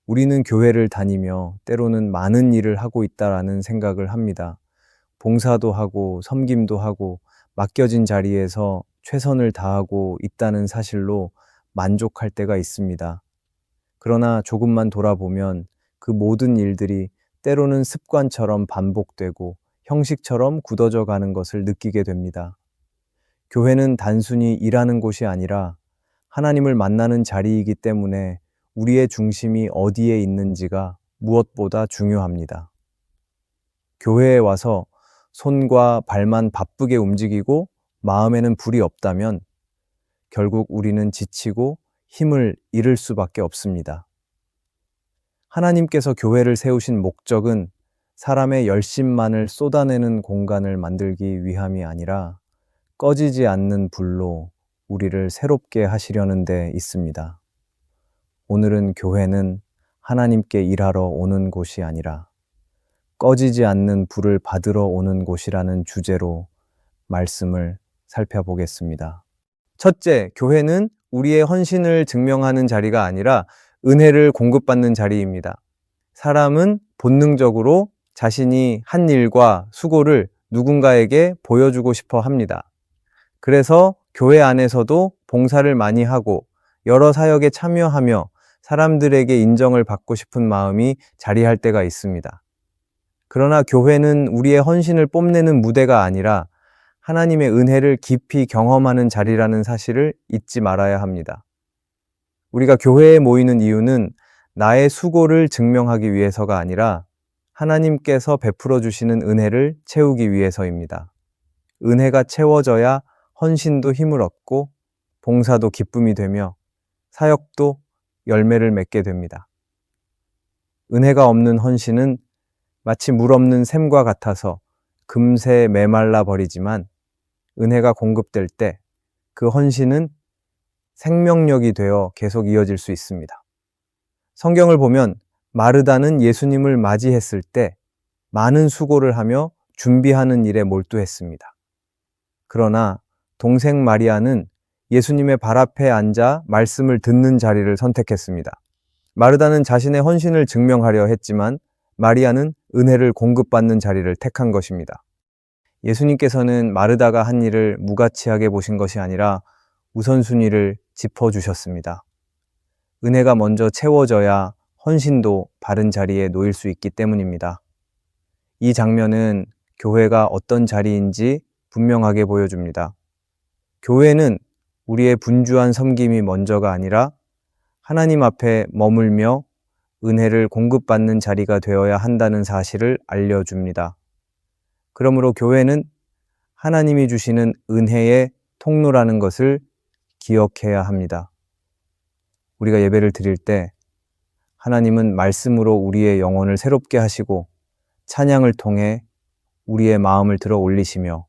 우리는 교회를 다니며 때로는 많은 일을 하고 있다라는 생각을 합니다. 봉사도 하고 섬김도 하고 맡겨진 자리에서 최선을 다하고 있다는 사실로 만족할 때가 있습니다. 그러나 조금만 돌아보면 그 모든 일들이 때로는 습관처럼 반복되고 형식처럼 굳어져 가는 것을 느끼게 됩니다. 교회는 단순히 일하는 곳이 아니라 하나님을 만나는 자리이기 때문에 우리의 중심이 어디에 있는지가 무엇보다 중요합니다. 교회에 와서 손과 발만 바쁘게 움직이고 마음에는 불이 없다면 결국 우리는 지치고 힘을 잃을 수밖에 없습니다. 하나님께서 교회를 세우신 목적은 사람의 열심만을 쏟아내는 공간을 만들기 위함이 아니라 꺼지지 않는 불로 우리를 새롭게 하시려는 데 있습니다. 오늘은 교회는 하나님께 일하러 오는 곳이 아니라 꺼지지 않는 불을 받으러 오는 곳이라는 주제로 말씀을 살펴보겠습니다. 첫째, 교회는 우리의 헌신을 증명하는 자리가 아니라 은혜를 공급받는 자리입니다. 사람은 본능적으로 자신이 한 일과 수고를 누군가에게 보여주고 싶어 합니다. 그래서 교회 안에서도 봉사를 많이 하고 여러 사역에 참여하며 사람들에게 인정을 받고 싶은 마음이 자리할 때가 있습니다. 그러나 교회는 우리의 헌신을 뽐내는 무대가 아니라 하나님의 은혜를 깊이 경험하는 자리라는 사실을 잊지 말아야 합니다. 우리가 교회에 모이는 이유는 나의 수고를 증명하기 위해서가 아니라 하나님께서 베풀어 주시는 은혜를 채우기 위해서입니다. 은혜가 채워져야 헌신도 힘을 얻고 봉사도 기쁨이 되며 사역도 열매를 맺게 됩니다. 은혜가 없는 헌신은 마치 물 없는 샘과 같아서 금세 메말라 버리지만 은혜가 공급될 때 그 헌신은 생명력이 되어 계속 이어질 수 있습니다. 성경을 보면 마르다는 예수님을 맞이했을 때 많은 수고를 하며 준비하는 일에 몰두했습니다. 그러나 동생 마리아는 예수님의 발 앞에 앉아 말씀을 듣는 자리를 선택했습니다. 마르다는 자신의 헌신을 증명하려 했지만 마리아는 은혜를 공급받는 자리를 택한 것입니다. 예수님께서는 마르다가 한 일을 무가치하게 보신 것이 아니라 우선순위를 짚어주셨습니다. 은혜가 먼저 채워져야 헌신도 바른 자리에 놓일 수 있기 때문입니다. 이 장면은 교회가 어떤 자리인지 분명하게 보여줍니다. 교회는 우리의 분주한 섬김이 먼저가 아니라 하나님 앞에 머물며 은혜를 공급받는 자리가 되어야 한다는 사실을 알려줍니다. 그러므로 교회는 하나님이 주시는 은혜의 통로라는 것을 기억해야 합니다. 우리가 예배를 드릴 때 하나님은 말씀으로 우리의 영혼을 새롭게 하시고 찬양을 통해 우리의 마음을 들어 올리시며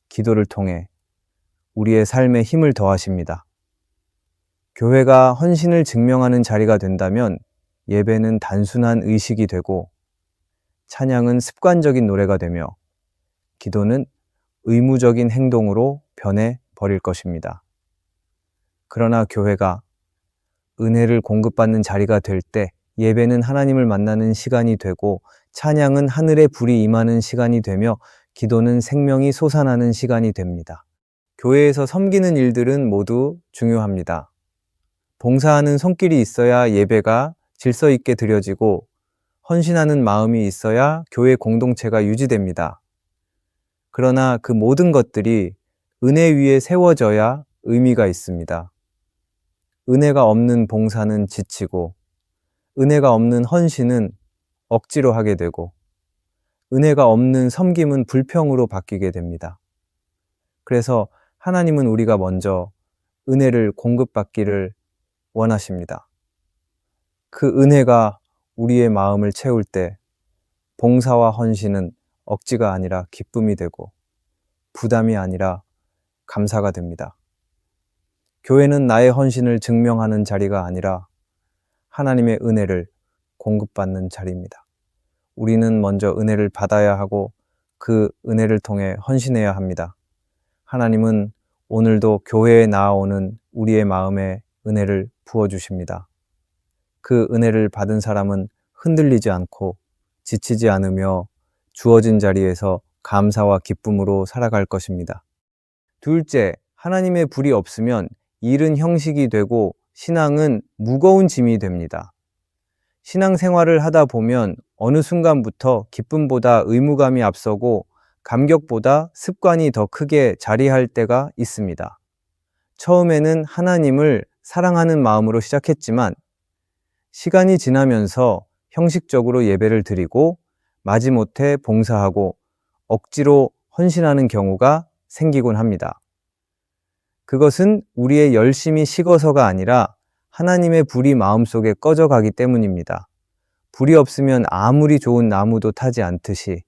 기도를 통해 우리의 삶에 힘을 더하십니다. 교회가 헌신을 증명하는 자리가 된다면 예배는 단순한 의식이 되고 찬양은 습관적인 노래가 되며 기도는 의무적인 행동으로 변해 버릴 것입니다. 그러나 교회가 은혜를 공급받는 자리가 될 때 예배는 하나님을 만나는 시간이 되고 찬양은 하늘의 불이 임하는 시간이 되며 기도는 생명이 솟아나는 시간이 됩니다. 교회에서 섬기는 일들은 모두 중요합니다. 봉사하는 손길이 있어야 예배가 질서 있게 드려지고 헌신하는 마음이 있어야 교회 공동체가 유지됩니다. 그러나 그 모든 것들이 은혜 위에 세워져야 의미가 있습니다. 은혜가 없는 봉사는 지치고 은혜가 없는 헌신은 억지로 하게 되고 은혜가 없는 섬김은 불평으로 바뀌게 됩니다. 그래서 하나님은 우리가 먼저 은혜를 공급받기를 원하십니다. 그 은혜가 우리의 마음을 채울 때 봉사와 헌신은 억지가 아니라 기쁨이 되고 부담이 아니라 감사가 됩니다. 교회는 나의 헌신을 증명하는 자리가 아니라 하나님의 은혜를 공급받는 자리입니다. 우리는 먼저 은혜를 받아야 하고 그 은혜를 통해 헌신해야 합니다. 하나님은 오늘도 교회에 나아오는 우리의 마음에 은혜를 부어주십니다. 그 은혜를 받은 사람은 흔들리지 않고 지치지 않으며 주어진 자리에서 감사와 기쁨으로 살아갈 것입니다. 둘째, 하나님의 불이 없으면 일은 형식이 되고 신앙은 무거운 짐이 됩니다. 신앙생활을 하다 보면 어느 순간부터 기쁨보다 의무감이 앞서고 감격보다 습관이 더 크게 자리할 때가 있습니다. 처음에는 하나님을 사랑하는 마음으로 시작했지만 시간이 지나면서 형식적으로 예배를 드리고 마지못해 봉사하고 억지로 헌신하는 경우가 생기곤 합니다. 그것은 우리의 열심이 식어서가 아니라 하나님의 불이 마음속에 꺼져가기 때문입니다. 불이 없으면 아무리 좋은 나무도 타지 않듯이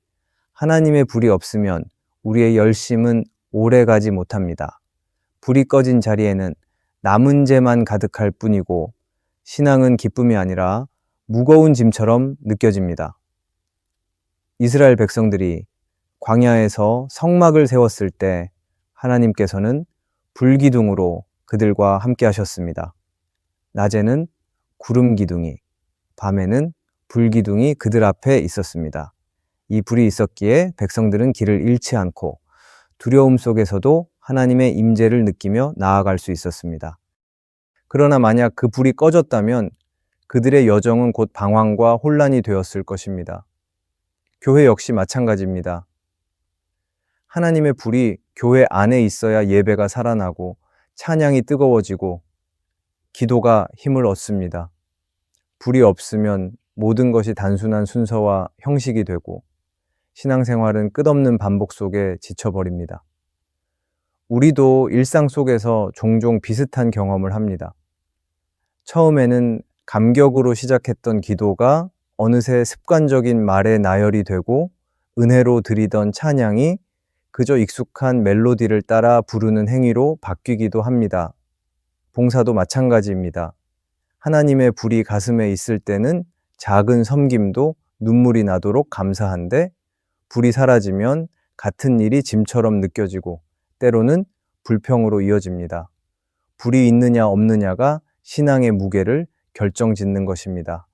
하나님의 불이 없으면 우리의 열심은 오래가지 못합니다. 불이 꺼진 자리에는 남은 죄만 가득할 뿐이고 신앙은 기쁨이 아니라 무거운 짐처럼 느껴집니다. 이스라엘 백성들이 광야에서 성막을 세웠을 때 하나님께서는 불기둥으로 그들과 함께 하셨습니다. 낮에는 구름 기둥이, 밤에는 불기둥이 그들 앞에 있었습니다. 이 불이 있었기에 백성들은 길을 잃지 않고 두려움 속에서도 하나님의 임재를 느끼며 나아갈 수 있었습니다. 그러나 만약 그 불이 꺼졌다면 그들의 여정은 곧 방황과 혼란이 되었을 것입니다. 교회 역시 마찬가지입니다. 하나님의 불이 교회 안에 있어야 예배가 살아나고 찬양이 뜨거워지고 기도가 힘을 얻습니다. 불이 없으면 모든 것이 단순한 순서와 형식이 되고 신앙생활은 끝없는 반복 속에 지쳐버립니다. 우리도 일상 속에서 종종 비슷한 경험을 합니다. 처음에는 감격으로 시작했던 기도가 어느새 습관적인 말의 나열이 되고 은혜로 드리던 찬양이 그저 익숙한 멜로디를 따라 부르는 행위로 바뀌기도 합니다. 봉사도 마찬가지입니다. 하나님의 불이 가슴에 있을 때는 작은 섬김도 눈물이 나도록 감사한데 불이 사라지면 같은 일이 짐처럼 느껴지고 때로는 불평으로 이어집니다. 불이 있느냐 없느냐가 신앙의 무게를 결정짓는 것입니다.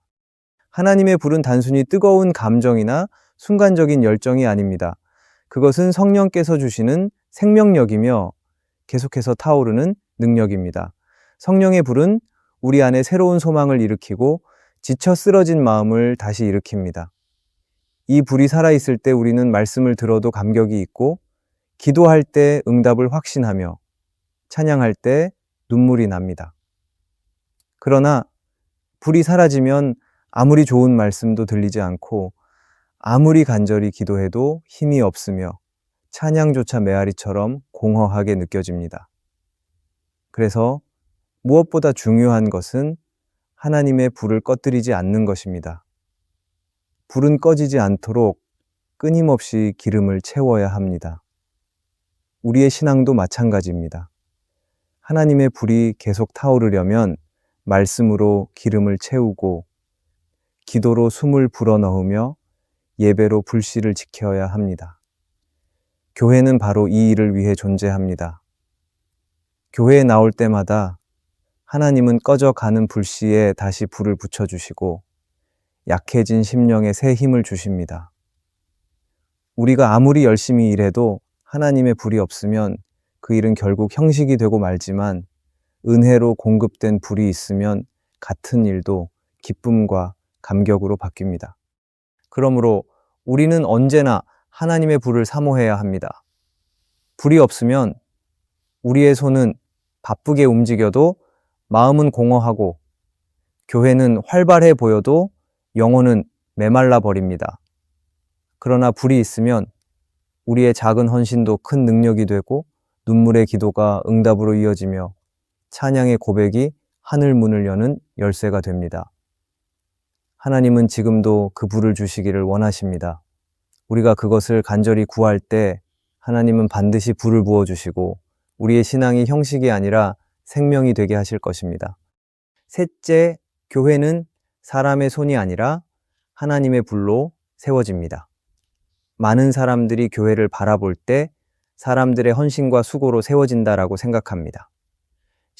하나님의 불은 단순히 뜨거운 감정이나 순간적인 열정이 아닙니다. 그것은 성령께서 주시는 생명력이며 계속해서 타오르는 능력입니다. 성령의 불은 우리 안에 새로운 소망을 일으키고 지쳐 쓰러진 마음을 다시 일으킵니다. 이 불이 살아있을 때 우리는 말씀을 들어도 감격이 있고 기도할 때 응답을 확신하며 찬양할 때 눈물이 납니다. 그러나 불이 사라지면 아무리 좋은 말씀도 들리지 않고 아무리 간절히 기도해도 힘이 없으며 찬양조차 메아리처럼 공허하게 느껴집니다. 그래서 무엇보다 중요한 것은 하나님의 불을 꺼뜨리지 않는 것입니다. 불은 꺼지지 않도록 끊임없이 기름을 채워야 합니다. 우리의 신앙도 마찬가지입니다. 하나님의 불이 계속 타오르려면 말씀으로 기름을 채우고 기도로 숨을 불어넣으며 예배로 불씨를 지켜야 합니다. 교회는 바로 이 일을 위해 존재합니다. 교회에 나올 때마다 하나님은 꺼져가는 불씨에 다시 불을 붙여주시고 약해진 심령에 새 힘을 주십니다. 우리가 아무리 열심히 일해도 하나님의 불이 없으면 그 일은 결국 형식이 되고 말지만 은혜로 공급된 불이 있으면 같은 일도 기쁨과 감격으로 바뀝니다. 그러므로 우리는 언제나 하나님의 불을 사모해야 합니다. 불이 없으면 우리의 손은 바쁘게 움직여도 마음은 공허하고 교회는 활발해 보여도 영혼은 메말라 버립니다. 그러나 불이 있으면 우리의 작은 헌신도 큰 능력이 되고 눈물의 기도가 응답으로 이어지며 찬양의 고백이 하늘 문을 여는 열쇠가 됩니다. 하나님은 지금도 그 불을 주시기를 원하십니다. 우리가 그것을 간절히 구할 때 하나님은 반드시 불을 부어주시고 우리의 신앙이 형식이 아니라 생명이 되게 하실 것입니다. 셋째, 교회는 사람의 손이 아니라 하나님의 불로 세워집니다. 많은 사람들이 교회를 바라볼 때 사람들의 헌신과 수고로 세워진다라고 생각합니다.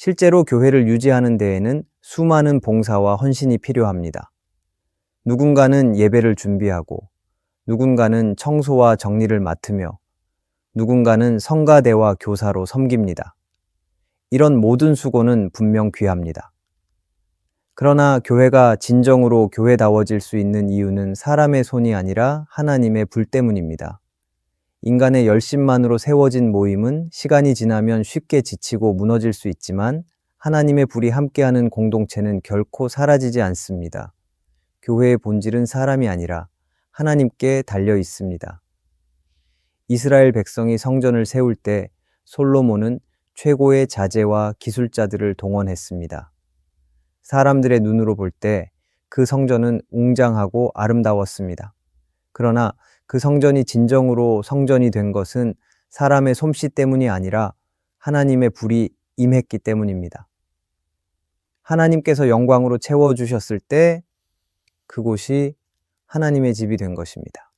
실제로 교회를 유지하는 데에는 수많은 봉사와 헌신이 필요합니다. 누군가는 예배를 준비하고, 누군가는 청소와 정리를 맡으며, 누군가는 성가대와 교사로 섬깁니다. 이런 모든 수고는 분명 귀합니다. 그러나 교회가 진정으로 교회다워질 수 있는 이유는 사람의 손이 아니라 하나님의 불 때문입니다. 인간의 열심만으로 세워진 모임은 시간이 지나면 쉽게 지치고 무너질 수 있지만 하나님의 불이 함께하는 공동체는 결코 사라지지 않습니다. 교회의 본질은 사람이 아니라 하나님께 달려 있습니다. 이스라엘 백성이 성전을 세울 때 솔로몬은 최고의 자재와 기술자들을 동원했습니다. 사람들의 눈으로 볼 때 그 성전은 웅장하고 아름다웠습니다. 그러나 그 성전이 진정으로 성전이 된 것은 사람의 솜씨 때문이 아니라 하나님의 불이 임했기 때문입니다. 하나님께서 영광으로 채워주셨을 때 그곳이 하나님의 집이 된 것입니다.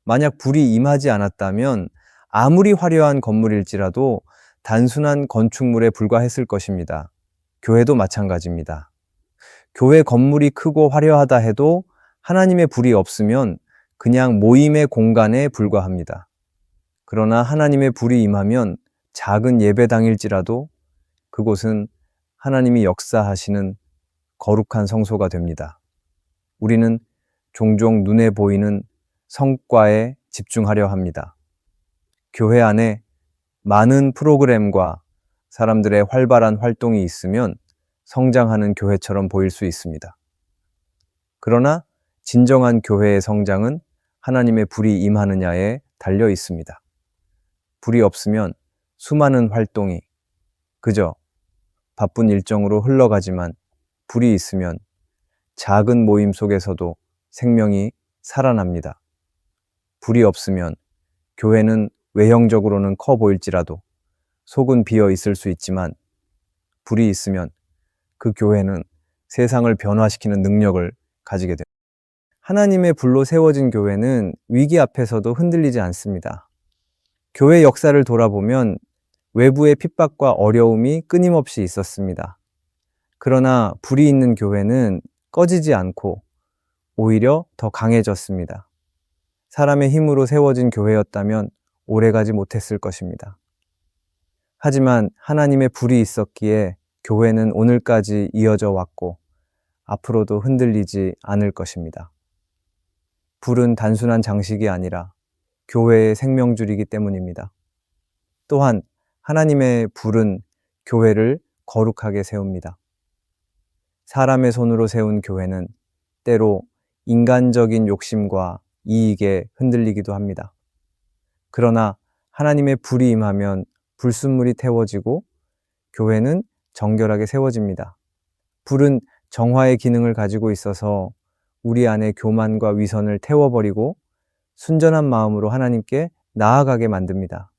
만약 불이 임하지 않았다면 아무리 화려한 건물일지라도 단순한 건축물에 불과했을 것입니다. 교회도 마찬가지입니다. 교회 건물이 크고 화려하다 해도 하나님의 불이 없으면 그냥 모임의 공간에 불과합니다. 그러나 하나님의 불이 임하면 작은 예배당일지라도 그곳은 하나님이 역사하시는 거룩한 성소가 됩니다. 우리는 종종 눈에 보이는 성과에 집중하려 합니다. 교회 안에 많은 프로그램과 사람들의 활발한 활동이 있으면 성장하는 교회처럼 보일 수 있습니다. 그러나 진정한 교회의 성장은 하나님의 불이 임하느냐에 달려 있습니다. 불이 없으면 수많은 활동이 그저 바쁜 일정으로 흘러가지만 불이 있으면 작은 모임 속에서도 생명이 살아납니다. 불이 없으면 교회는 외형적으로는 커 보일지라도 속은 비어 있을 수 있지만 불이 있으면 그 교회는 세상을 변화시키는 능력을 가지게 됩니다. 하나님의 불로 세워진 교회는 위기 앞에서도 흔들리지 않습니다. 교회 역사를 돌아보면 외부의 핍박과 어려움이 끊임없이 있었습니다. 그러나 불이 있는 교회는 꺼지지 않고 오히려 더 강해졌습니다. 사람의 힘으로 세워진 교회였다면 오래가지 못했을 것입니다. 하지만 하나님의 불이 있었기에 교회는 오늘까지 이어져 왔고 앞으로도 흔들리지 않을 것입니다. 불은 단순한 장식이 아니라 교회의 생명줄이기 때문입니다. 또한 하나님의 불은 교회를 거룩하게 세웁니다. 사람의 손으로 세운 교회는 때로 인간적인 욕심과 이익에 흔들리기도 합니다. 그러나 하나님의 불이 임하면 불순물이 태워지고 교회는 정결하게 세워집니다. 불은 정화의 기능을 가지고 있어서 우리 안에 교만과 위선을 태워버리고 순전한 마음으로 하나님께 나아가게 만듭니다.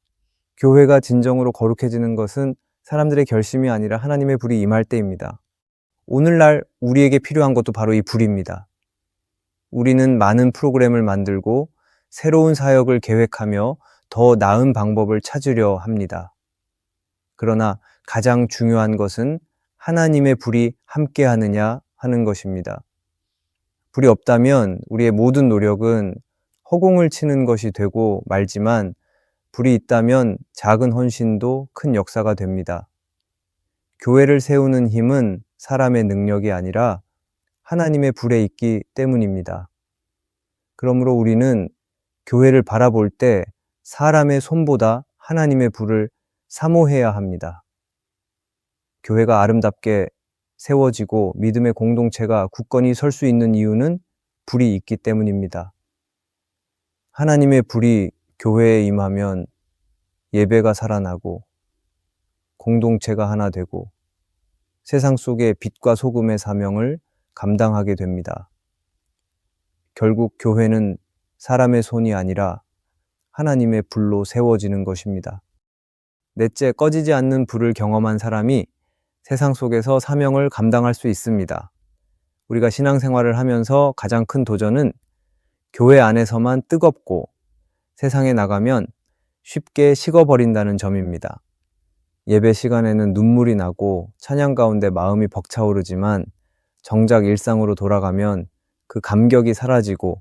교회가 진정으로 거룩해지는 것은 사람들의 결심이 아니라 하나님의 불이 임할 때입니다. 오늘날 우리에게 필요한 것도 바로 이 불입니다. 우리는 많은 프로그램을 만들고 새로운 사역을 계획하며 더 나은 방법을 찾으려 합니다. 그러나 가장 중요한 것은 하나님의 불이 함께하느냐 하는 것입니다. 불이 없다면 우리의 모든 노력은 허공을 치는 것이 되고 말지만 불이 있다면 작은 헌신도 큰 역사가 됩니다. 교회를 세우는 힘은 사람의 능력이 아니라 하나님의 불에 있기 때문입니다. 그러므로 우리는 교회를 바라볼 때 사람의 손보다 하나님의 불을 사모해야 합니다. 교회가 아름답게 세워지고 믿음의 공동체가 굳건히 설 수 있는 이유는 불이 있기 때문입니다. 하나님의 불이 교회에 임하면 예배가 살아나고 공동체가 하나 되고 세상 속의 빛과 소금의 사명을 감당하게 됩니다. 결국 교회는 사람의 손이 아니라 하나님의 불로 세워지는 것입니다. 넷째, 꺼지지 않는 불을 경험한 사람이 세상 속에서 사명을 감당할 수 있습니다. 우리가 신앙생활을 하면서 가장 큰 도전은 교회 안에서만 뜨겁고 세상에 나가면 쉽게 식어버린다는 점입니다. 예배 시간에는 눈물이 나고 찬양 가운데 마음이 벅차오르지만 정작 일상으로 돌아가면 그 감격이 사라지고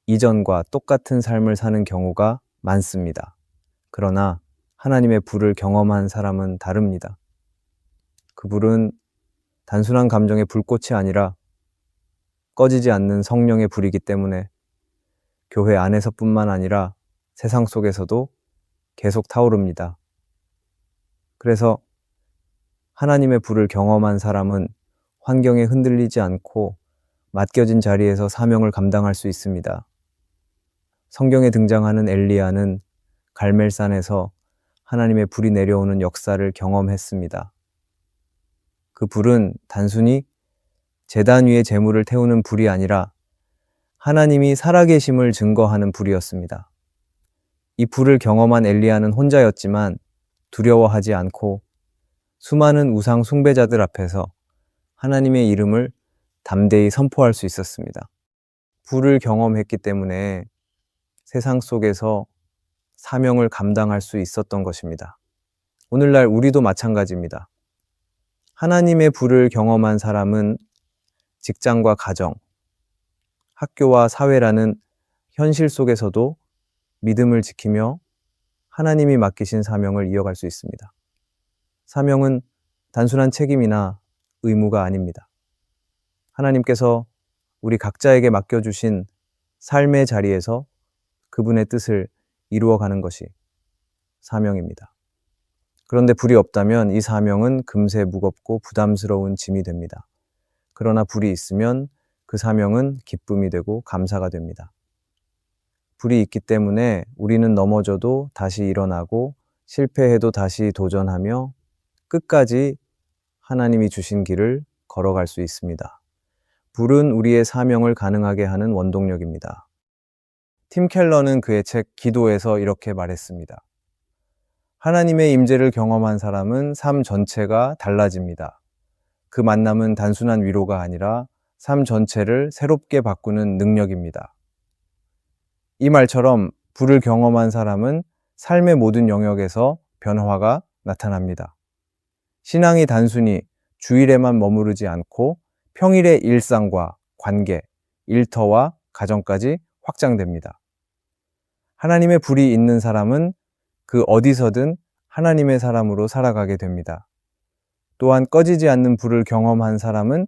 이전과 똑같은 삶을 사는 경우가 많습니다. 그러나 하나님의 불을 경험한 사람은 다릅니다. 그 불은 단순한 감정의 불꽃이 아니라 꺼지지 않는 성령의 불이기 때문에 교회 안에서뿐만 아니라 세상 속에서도 계속 타오릅니다. 그래서 하나님의 불을 경험한 사람은 환경에 흔들리지 않고 맡겨진 자리에서 사명을 감당할 수 있습니다. 성경에 등장하는 엘리야는 갈멜산에서 하나님의 불이 내려오는 역사를 경험했습니다. 그 불은 단순히 제단 위에 제물을 태우는 불이 아니라 하나님이 살아계심을 증거하는 불이었습니다. 이 불을 경험한 엘리야는 혼자였지만 두려워하지 않고 수많은 우상 숭배자들 앞에서 하나님의 이름을 담대히 선포할 수 있었습니다. 불을 경험했기 때문에 세상 속에서 사명을 감당할 수 있었던 것입니다. 오늘날 우리도 마찬가지입니다. 하나님의 불을 경험한 사람은 직장과 가정, 학교와 사회라는 현실 속에서도 믿음을 지키며 하나님이 맡기신 사명을 이어갈 수 있습니다. 사명은 단순한 책임이나 의무가 아닙니다. 하나님께서 우리 각자에게 맡겨주신 삶의 자리에서 그분의 뜻을 이루어가는 것이 사명입니다. 그런데 불이 없다면 이 사명은 금세 무겁고 부담스러운 짐이 됩니다. 그러나 불이 있으면 그 사명은 기쁨이 되고 감사가 됩니다. 불이 있기 때문에 우리는 넘어져도 다시 일어나고 실패해도 다시 도전하며 끝까지 하나님이 주신 길을 걸어갈 수 있습니다. 불은 우리의 사명을 가능하게 하는 원동력입니다. 팀 켈러는 그의 책 기도에서 이렇게 말했습니다. 하나님의 임재를 경험한 사람은 삶 전체가 달라집니다. 그 만남은 단순한 위로가 아니라 삶 전체를 새롭게 바꾸는 능력입니다. 이 말처럼 불을 경험한 사람은 삶의 모든 영역에서 변화가 나타납니다. 신앙이 단순히 주일에만 머무르지 않고 평일의 일상과 관계, 일터와 가정까지 확장됩니다. 하나님의 불이 있는 사람은 그 어디서든 하나님의 사람으로 살아가게 됩니다. 또한 꺼지지 않는 불을 경험한 사람은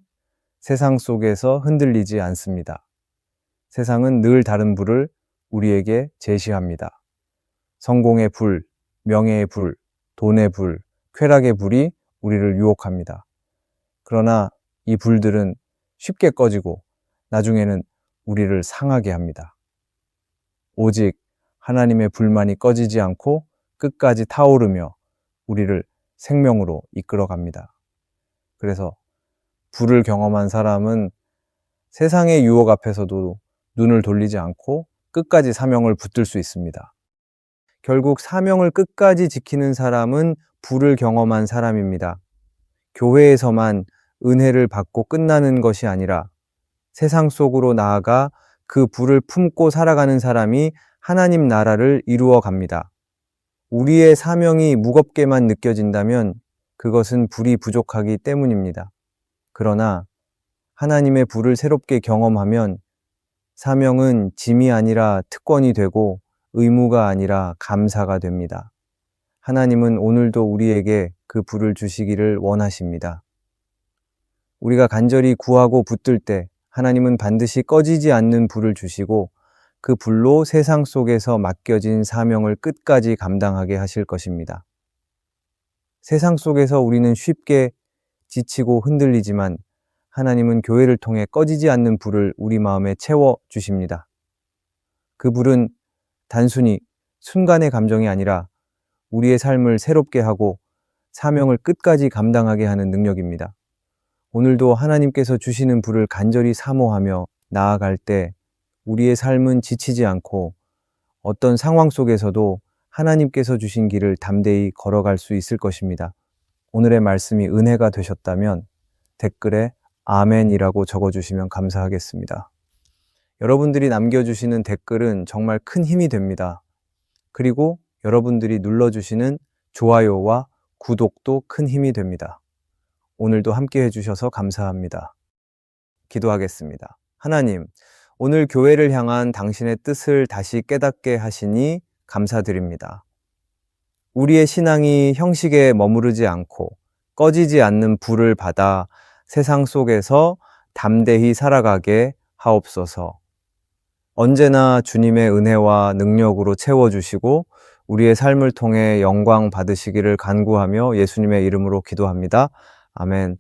세상 속에서 흔들리지 않습니다. 세상은 늘 다른 불을 우리에게 제시합니다. 성공의 불, 명예의 불, 돈의 불, 쾌락의 불이 우리를 유혹합니다. 그러나 이 불들은 쉽게 꺼지고 나중에는 우리를 상하게 합니다. 오직 하나님의 불만이 꺼지지 않고 끝까지 타오르며 우리를 생명으로 이끌어갑니다. 그래서 불을 경험한 사람은 세상의 유혹 앞에서도 눈을 돌리지 않고 끝까지 사명을 붙들 수 있습니다. 결국 사명을 끝까지 지키는 사람은 불을 경험한 사람입니다. 교회에서만 은혜를 받고 끝나는 것이 아니라 세상 속으로 나아가 그 불을 품고 살아가는 사람이 하나님 나라를 이루어 갑니다. 우리의 사명이 무겁게만 느껴진다면 그것은 불이 부족하기 때문입니다. 그러나 하나님의 불을 새롭게 경험하면 사명은 짐이 아니라 특권이 되고 의무가 아니라 감사가 됩니다. 하나님은 오늘도 우리에게 그 불을 주시기를 원하십니다. 우리가 간절히 구하고 붙들 때 하나님은 반드시 꺼지지 않는 불을 주시고 그 불로 세상 속에서 맡겨진 사명을 끝까지 감당하게 하실 것입니다. 세상 속에서 우리는 쉽게 지치고 흔들리지만 하나님은 교회를 통해 꺼지지 않는 불을 우리 마음에 채워 주십니다. 그 불은 단순히 순간의 감정이 아니라 우리의 삶을 새롭게 하고 사명을 끝까지 감당하게 하는 능력입니다. 오늘도 하나님께서 주시는 불을 간절히 사모하며 나아갈 때 우리의 삶은 지치지 않고 어떤 상황 속에서도 하나님께서 주신 길을 담대히 걸어갈 수 있을 것입니다. 오늘의 말씀이 은혜가 되셨다면 댓글에 아멘이라고 적어주시면 감사하겠습니다. 여러분들이 남겨주시는 댓글은 정말 큰 힘이 됩니다. 그리고 여러분들이 눌러주시는 좋아요와 구독도 큰 힘이 됩니다. 오늘도 함께 해주셔서 감사합니다. 기도하겠습니다. 하나님, 오늘 교회를 향한 당신의 뜻을 다시 깨닫게 하시니 감사드립니다. 우리의 신앙이 형식에 머무르지 않고 꺼지지 않는 불을 받아 세상 속에서 담대히 살아가게 하옵소서. 언제나 주님의 은혜와 능력으로 채워주시고 우리의 삶을 통해 영광 받으시기를 간구하며 예수님의 이름으로 기도합니다. 아멘.